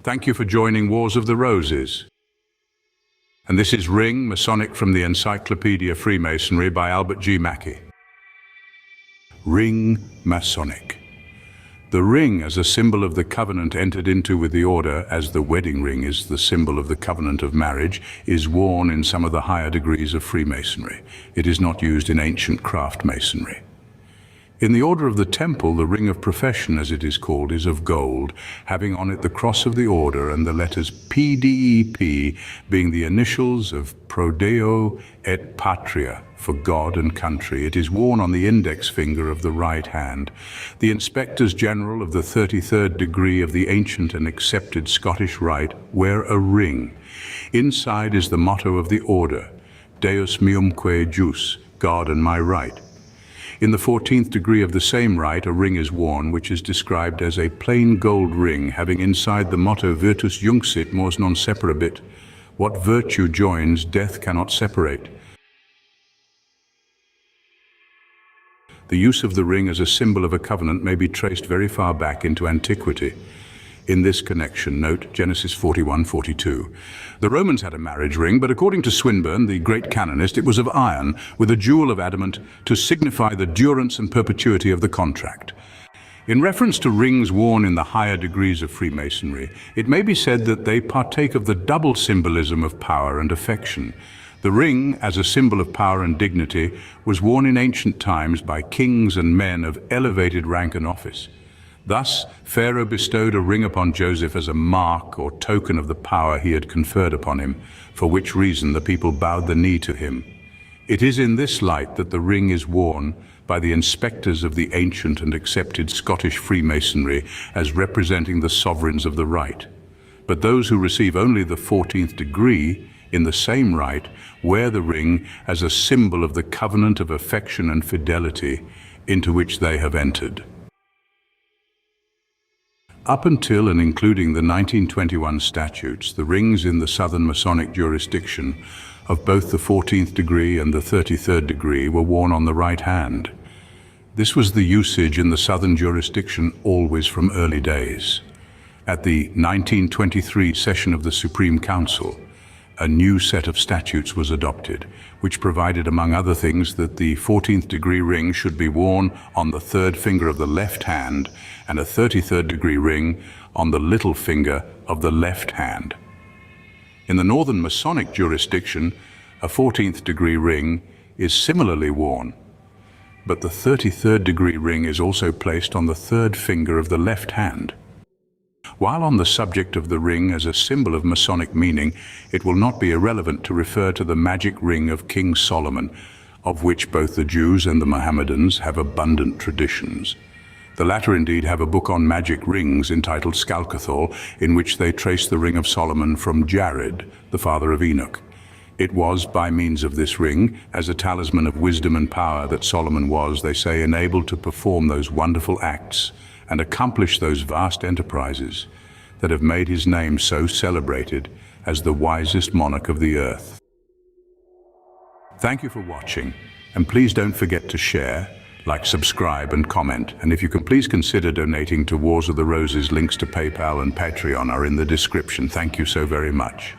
Thank you for joining Wars of the Roses. And this is Ring, Masonic from the Encyclopedia of Freemasonry by Albert G. Mackey. Ring Masonic. The ring as a symbol of the covenant entered into with the order, as the wedding ring is the symbol of the covenant of marriage, is worn in some of the higher degrees of Freemasonry. It is not used in Ancient Craft Masonry. In the Order of the Temple, the ring of profession, as it is called, is of gold, having on it the cross of the order and the letters PDEP being the initials of Pro Deo et Patria, for God and country. It is worn on the index finger of the right hand. The Inspectors General of the 33rd degree of the ancient and accepted Scottish Rite wear a ring. Inside is the motto of the order, Deus meumque jus, God and my right. In the 14th degree of the same rite, a ring is worn, which is described as a plain gold ring, having inside the motto Virtus junxit mors non separabit. What virtue joins, death cannot separate. The use of the ring as a symbol of a covenant may be traced very far back into antiquity. In this connection, note Genesis 41:42. The Romans had a marriage ring, but according to Swinburne, the great canonist, it was of iron with a jewel of adamant to signify the durance and perpetuity of the contract. In reference to rings worn in the higher degrees of Freemasonry, it may be said that they partake of the double symbolism of power and affection. The ring, as a symbol of power and dignity, was worn in ancient times by kings and men of elevated rank and office. Thus, Pharaoh bestowed a ring upon Joseph as a mark or token of the power he had conferred upon him, for which reason the people bowed the knee to him. It is in this light that the ring is worn by the inspectors of the ancient and accepted Scottish Freemasonry as representing the sovereigns of the rite. But those who receive only the 14th degree in the same rite wear the ring as a symbol of the covenant of affection and fidelity into which they have entered. Up until and including the 1921 statutes, the rings in the Southern Masonic jurisdiction of both the 14th degree and the 33rd degree were worn on the right hand. This was the usage in the Southern jurisdiction always from early days. At the 1923 session of the Supreme Council, a new set of statutes was adopted, which provided, among other things, that the 14th degree ring should be worn on the third finger of the left hand and a 33rd degree ring on the little finger of the left hand. In the Northern Masonic jurisdiction, a 14th degree ring is similarly worn, but the 33rd degree ring is also placed on the third finger of the left hand. While on the subject of the ring as a symbol of Masonic meaning, it will not be irrelevant to refer to the magic ring of King Solomon, of which both the Jews and the Mohammedans have abundant traditions. The latter indeed have a book on magic rings entitled Skalkathol, in which they trace the ring of Solomon from Jared, the father of Enoch. It was by means of this ring, as a talisman of wisdom and power, that Solomon was, they say, enabled to perform those wonderful acts and accomplish those vast enterprises that have made his name so celebrated as the wisest monarch of the earth. Thank you for watching, and please don't forget to share, like, subscribe and comment. And if you can please consider donating to Wars of the Roses. Links to PayPal and Patreon are in the description. Thank you so very much.